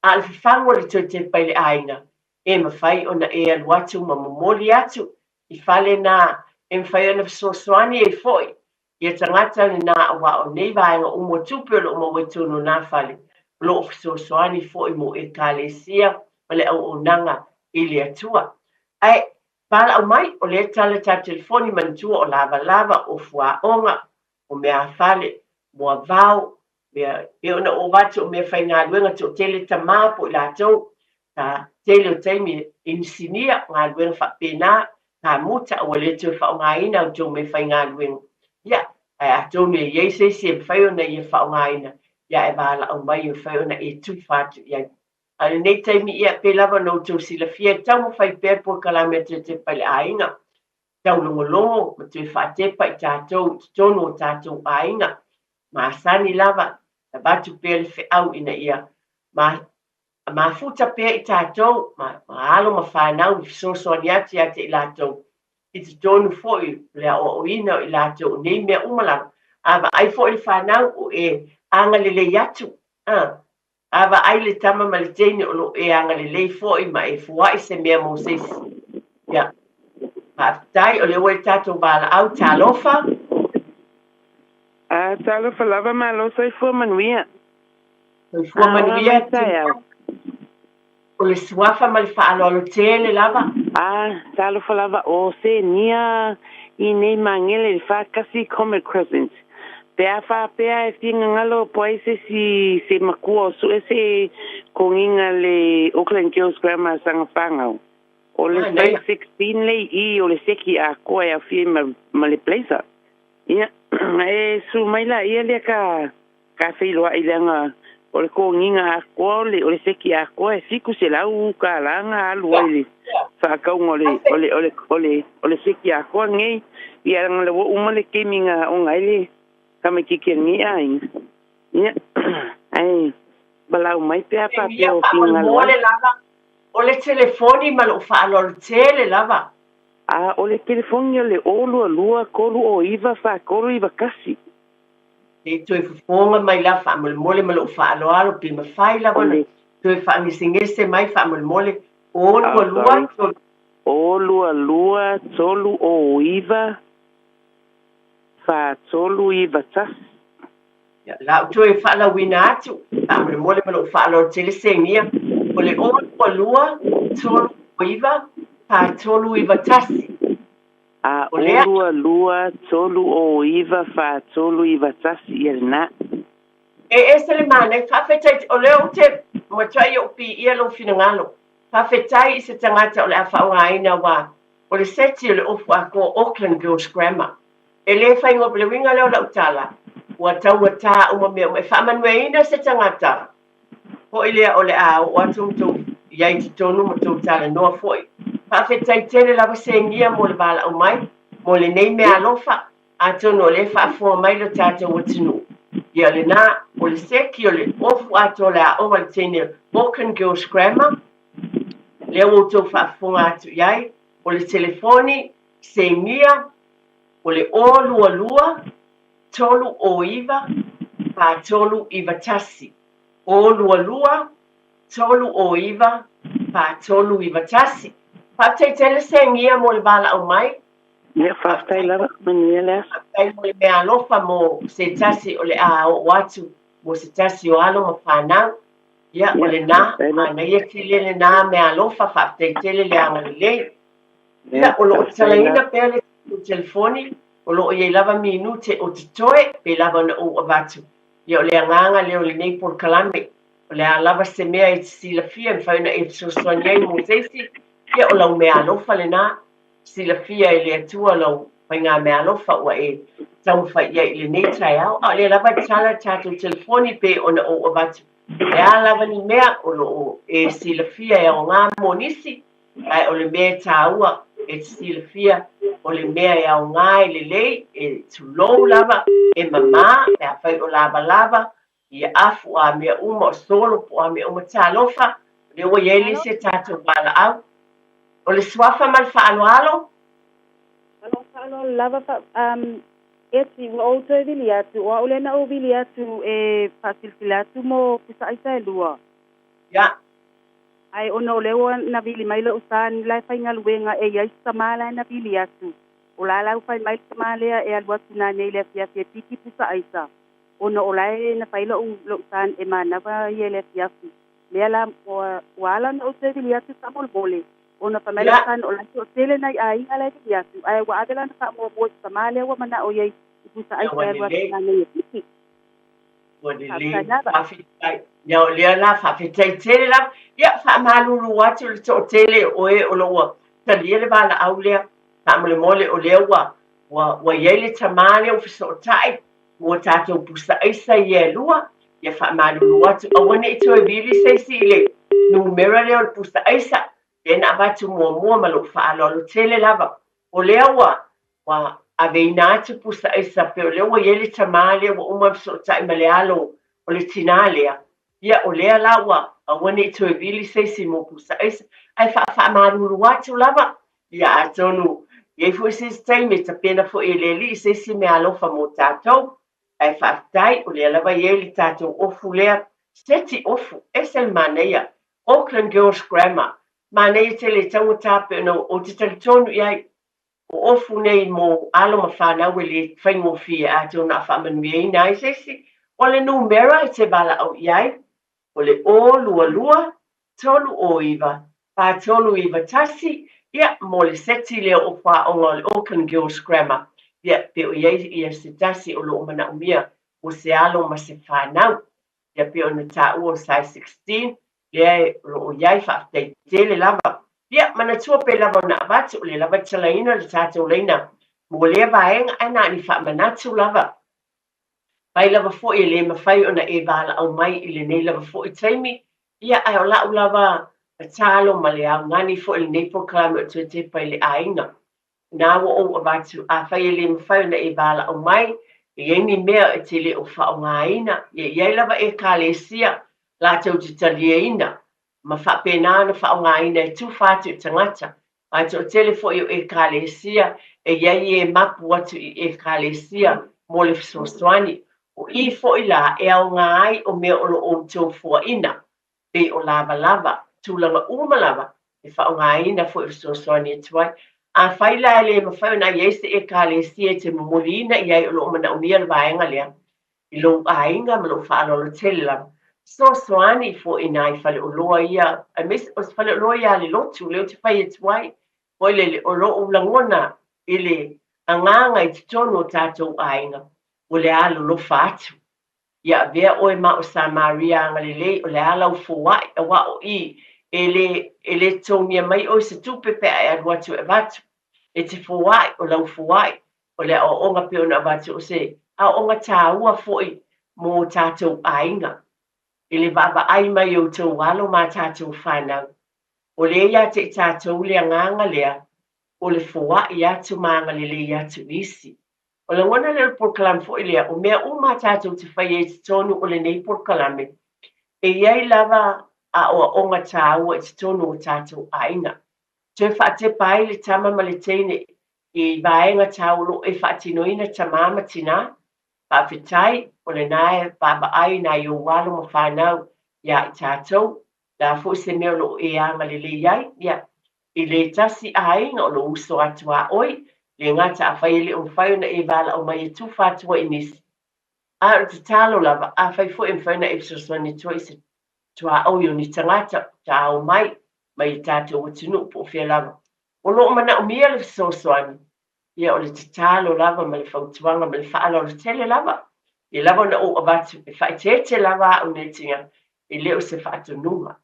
A le whiwhango le tō te pai le ainga, e mawhai ona e aluatu ma momoli atu, i whale nā, e mwhai ona sosoani e foi, i a tangata ni nā awa o nei vaenga o mo tupelo o mo wetuno nā whale, lo o sosoani foi mo e kālesia, ma le au o nanga i le atua. Ai, Pala au mai o le tala ta telefoni mantua o lava o fuaonga o mea fale mua vau mea ona o watu o mea whainga luenga to tele ta mapo i lātou ta tele o teimi insinia ngā luenga whapena ta muta o le tu whaongaina o tō mea whainga luenga. Ia, ai a tō mea iei se whaiona i whaongaina ia e wala au mai o whaiona e tu whatu iai. Ale nei taimi ia pe lava no tau sila fia tau mo fai pe po kalame te pale ainga. Tau longo ma tui whatepa i tātou, tono o tātou ainga. Ma sani lava, na batu pe le fe au ina ia. Ma futa pe i tātou, ma alo ma whanau i fisoso aniati ate i lātou. I te tonu fo i lea o ina i lātou, nei mea umalanga. Ava ai fo i whanau o e anga lele yatu. Ava ai le tama ma le teine o lo e anga le lei fo'i ma e fua'i se mea Moses. Ia. Pa'atai o le ue tātou bala au tālofa. Tālofa lava ma lo sai fua manuia. Fua manuia. O le suafa ma le whaalolo tele lava. Tālofa lava o se nia I nei mangele le whakasi Comet Crescent. Pea whapea e whinga ngalo poe se makua o su e se konginga le Auckland Girls Grammar sanga whangau. O le 16 le I o le seki a koe a whie ma le blazer. Ia, e su maila ia lea ka whiloa I leanga o le konginga a koe o le seki a koe siku se lau ka langa alua I le whakaunga o le seki a koe ngei ia ranga le uma le keminga o ngaile kama kiki ngi ai ia ai balau mai pe apa pe o finga lava o le telefoni ma lo fa lo tele lava o le telefoni le olu lua kolu o iva fa kolu iva kasi e tu fonga mai la fa mole ma lo fa lo alo pe ma fai lava tu fa ni singese mai fa mole olu lua tolu o iva fa tolu iva tas la tu fa la winatu amre mole ma lo fa lo tele sengia o le o lua tolu iva fa tolu iva tas o lua tolu o iva fa tolu iva tas irna ese le mane fa fete o le o te mo trai o pi ia lo finangalo fa fete se tangata o le fa ngaina wa o le seti o le o fa ko Auckland Girls Grammar ele fai ngo le winga le o tala wa tau ta o me fa manuina se tangata o ile o le a o atu ia I tonu mo tu tala no foi fa fete tele la sengia mo le bala o mai mo le nei me alofa atu no le fa fo mai le tata o tinu ia le na o le seki o le ofu atu le a o le tene Auckland Girls Grammar le o tu fa fo atu iai o le telefoni sengia o le o lua tolu o iva pa tolu iva tasi o lua tolu o iva pa tolu iva tasi pa te tele sengia mo le bala o mai ia whaftai lava maniela ai mo le mea alofa mo se tasi o le a o atu mo se tasi o alo ma whanau ia o le na ana ia kile le na mea alofa whaftai tele le anga le ia o lo talaina pele o telefoni o lo ia lava minute o te toe pe lava na o avatu ia o le anganga le o le nei por kalame o le a lava se mea e sila fia e whaina e sosoaniai mo seisi ia o lau mea alofa le na sila fia e le atua lau pai ngā mea alofa ua e tau whai ia I le nei tai au a le lava tala tātou telefoni pe o na o avatu le a lava ni mea o lo e sila fia e o ngā monisi ai o le mea tāua e sila fia o le mea e au ngā le lei e tulou lava e mamā e a whai o lava I afu a mea uma o solo po a mea uma tālofa le ua iei se tātou wala au o le suafa mal whaaloalo Alo lava eti ua o te vili atu ua ule na o vili atu e fasilfila atu mo kusa aisa e lua ia ai ona o lewa na vili mai le usani lai whainga luenga e iai samala na vili atu o la lau whai mai samalea e alua tuna nei le fiafi e piki pusa aisa ona o lai na whaila o le usani e manawa i e le fiafi lea la wala na o te vili atu samol mole ona pamela kan o la tele nai ai ala ki ya ai wa adela na mo mo tamale wa mana o ye pusa ai ka wa na ne ki Wadili fafitai ya ole la fafitai tele la ya fa malulu watu le to tele oe oloa taliele bala aule fa mole mole ole wa yele tamale o fiso tai mo tato pusa isa ye lua ya fa malulu watu awane ito bili sai sile numero le o pusa isa ena batu mo malo fa lo tele lava ole wa aveina te pusa isa pe ole wa yele tamale wa uma fiso tai malealo o le tinalea ia o lea laua auana i toe vili seisi mo pusa ai fa'amalulu atu lava ia atonu iai fo'i sesi taimi tapena fo'i e lelii seisi me alofa mo tatou ai fa'afetai o lea lava iai le tatou ofu lea seti ofu ese le manaia Auckland Girls Grammar manaia tele tauga pe no o te talitonu iai o ofu nei mo alo ma whanau e le faimofia atou na fa'amanuiaina ai seisi o le numera i te bala au iai, o le o lua lua, tolu o iwa, pa tolu iwa tasi, ia mo le seti leo o whaonga le Auckland Girls Grammar, ia pe o iai ia se tasi o lo mana umia, o se alo ma se whanau, ia pe o na ta ua sai 16, lea o iai whaaftai tele lava, ia mana tua pe lava na abatu, o le lava talaina le tātou leina, mo lea vaenga ana ni whaamanatu lava, pai lava fo'i e le mawhai ona e wala au mai i le nei lava fo'i taimi, ia ai o lau lava talo ma le au ngani fo'i le nei proklame o te pai le ainga. Nā wa o abatu a whai e le mawhai ona e wala au mai, i eini mea e te le o whao ngā ina, iai lava e ka le sia, la tau te talia ina, ma whapena na whao ngā ina e tu whātu tangata, ai to tele fo'i o e ka le sia, e iai e mapu atu i e ka le sia, mo le fisoswani, o I fo'i la e au ngā ai o mea o lo o tō fua ina, pe o lava lava, tūlanga uma lava, e whao ngā ina fo'i fisoswani e tuai, a whai la le ma whai na iese e ka le sia te mamolina i ai o lo mana umia le vaenga lea, i lo ainga ma lo whaalolo tele lava, so soani fo'i na i whale o loa ia, a mes o whale o loa ia le lotu, leo te whai e tuai, hoi le o lo o langona, i le anganga i te tono o tātou ainga, o le alo lo fatu. Ia vea oe ma o Samaria anga lei o le ala o fuwai a wa o I e le tōmia mai o se tupe pe ai adu atu e vatu. E te fuwai o lau fuwai o le o onga pe ona vatu o se a onga tā ua foi mo tātou ainga. E le baba ai mai o tō walo ma tātou whanau. O le ia te tātou le anganga lea o le fuwai atu maanga le atu isi. O le ngona le porkalam fo ilia, o mea o mā tātou te whai e te tonu o le nei porkalame. E iai lava a o onga tā ua e te tonu o tātou ainga. Te whaate pai le tama ma le teine i vaenga tā ulo e whaatinoina ta mama tina. Whawhitai o le nae baba ai na i o walo ma whanau ia i tātou. La fo se mea lo e anga le iai, ia. I le tasi ainga o lo uso atua oi, le ngata a whai le o whai na e wala o mai e tu whatua i nisi. A o te talo lava, a whai fo e mwhai na e psoswani tua i se tua au i o ni tangata, ta au mai i tātou o tunu po whia lava. O lo mana o mia le psoswani, ia o le te talo lava ma le whautuanga ma le whaala o le tele lava. I lava na o abatu, e whai te lava o ne tinga, i leo se whaato numa.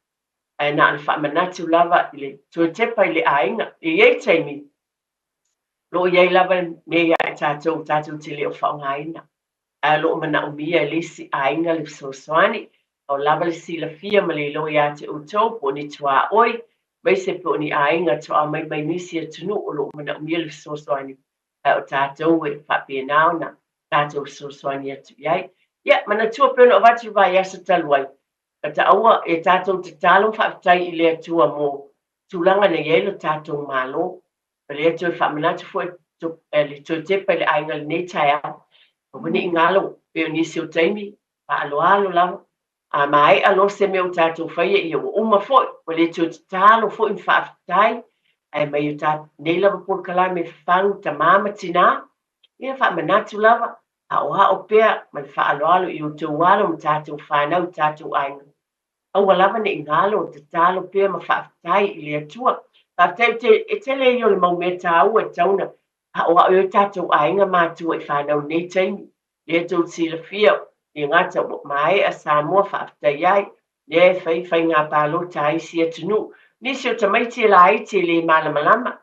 Ai na le whaamanatu lava i le tue tepa i le ainga, i ei teimi. Lo iai lava mea e tātou te leo whaongaina. A lo mana o mia e lisi ainga le fisoswani, o lava le sila fia ma le lo ia te utou po ni tua oi, mai se po ni ainga toa mai nisi a tunu o lo mana o mia le fisoswani. A o tātou e whapia naona, tātou fisoswani atu iai. Ia, mana tua pena o vatu vai asa taluai. Kata aua e tātou te talo whaafitai i lea tua mo tūlanga na ielo tātou malo. Pele atu e whaamanatu fo le tue tepa le ainga le nei tai au. Wani i ngalo, pe o nisi o taimi, pa alo lava. A mai alo se me o tātou whaia i o uma fo, o le tue te talo fo i whaafitai, ai mai o tātou nei lava porkalai me whang ta mama tina, ia whaamanatu lava, a o hao pea, mai whaalo i o tau walo ma tātou whanau tātou ainga. Aua lava ne i ngalo, te talo pea ma whaafitai i le atua, e tele yo le mau me tau e tauna o o tatou ainga mātua i whanau nei taimi le tau sila fia i ngata o mai a Samoa whaafitai ai le whai ngā pālo tai si atunu nisi o tamaiti la iti le malamalama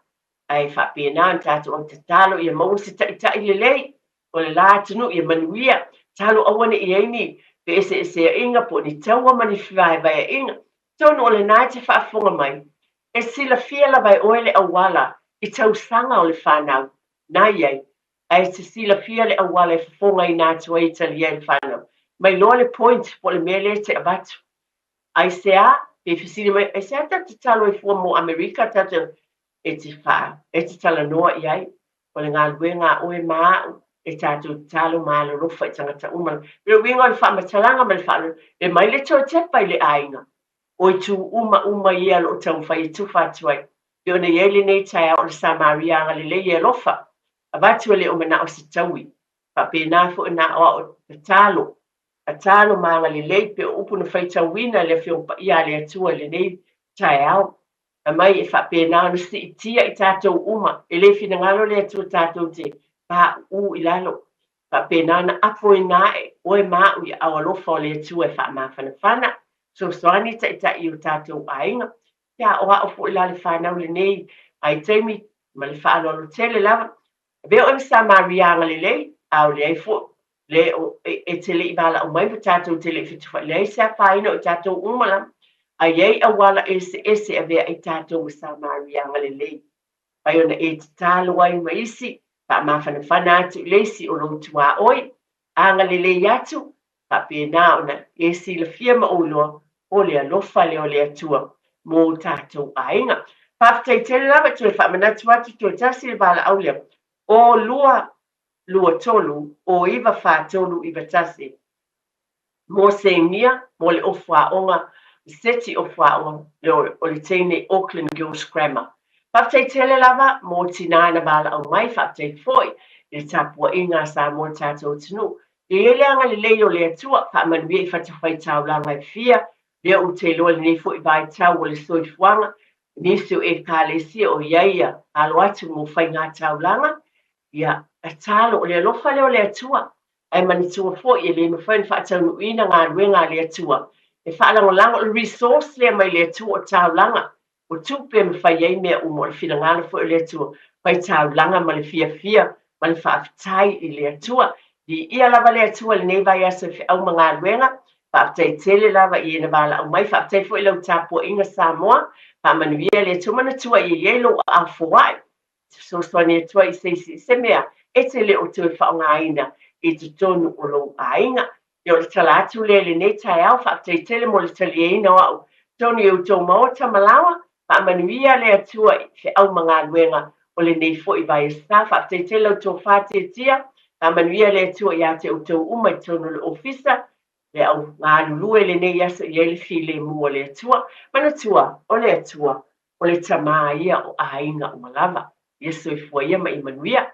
ai whapena an tatou o te talo i a mau se tai le lei o le la atunu i a manuia talo awane i eini pe ese inga po ni taua mani vai inga tono o le nai te whaafonga mai e sila fia la vai oele awala i tau sanga o le whanau. Nai ai, ai se sila fia le awala e whafonga i nātua i tali e le whanau. Mai loa le point po le mele te abatu. Ai se a, pe fisiri mai, ai se a tata talo e fua mo Amerika tata e te wha, e te tala noa i ai. Po le ngā lue ngā oe maa e tātou talo maa le rofa i tangata umana. Pero winga le wha matalanga ma le wha, e mai le toa tepa i le ainga. O tu uma ia lo tau fai tu fatuai. Yo na yele nei tai o le Samaria nga le ye lofa. Avatu le o mana o se taui. Pa pe na fo na o talo. A talo ma nga le pe upu na fai tauina le fio pa ia le atua le nei tai au. A mai e fa pe na no si tia i tatou uma. E le fina ngalo le atua tatou te pa u ilalo. Pa pe na na apo i na e oe ma u i awalofa o le atua e fa ma fana. So soani ta i o tātou ainga. Ia o hao fo ila le whanau le nei. Ai teimi, ma le whanau tele lava. Veo e Samaria nga le lei. Au le ai fo. Le e tele i wala o mai pa tātou tele i whituwa. Le ai sa whaina o tātou umala. Ai ei a wala ese a vea i tātou Samaria nga le lei. Ai ona e te tālo ai ma isi. Pa mawhana whana atu leisi o loutua oi. Anga le lei atu. Pa pēnā ona e sila fia ma uloa o le alofa le o le atua mō tātou ainga. Pāwhitai tele lava tue whamanatu atu tue tasi le bala au lea. O lua tolu, o iwa whātolu iwa tasi. Mō se nia, mō le ofwa onga, seti ofwa onga o le teine Auckland Girls Grammar. Pāwhitai tele lava mō tinana bala au mai whaatai foi, le tapua inga sa mō tātou tunu. E ele anga le leo le atua, pa manuia i whatawhai tau langa i fia, lea u te loa le nei fo i vai tau o le soifuanga, nisi o e kālesia o iaia, alo atu mō whai ngā tau langa, ia a talo o le alofa leo le atua, ai manitua fo i le mawhain whaatau nuina ngā ruenga le atua, e whaalango langa o le resource lea mai le atua o tau langa, o tupe mawhai ei mea umo le whina ngana fo i le atua, whai tau langa ma le fia, ma le whaafitai i le atua, di ia lava le atua le nei vai asa fi au mga luenga, whaafitai tele lava i ena bala au mai, whaafitai fo i lau tāpua inga Samoa, pa manuia le atua mana tua i yelo a fuai, so soani atua i se mea, e te le o tue whaonga aina, i te tonu o lo ainga, i o le tala atu le nei tai au, whaafitai tele mo le tali eina au, tonu i o tō maota malawa, pa manuia le atua i fi au mga luenga, o le nei fo i vai asa, whaafitai tele o tō whātia tia, a manuia le tua ia te o tau umai tono le ofisa, le au ngā lulue le nei asa i ele fi le mua le tua, mana tua, o le tua, o le tamā ia o ainga o malava, Yesu i fua ia ma i manuia.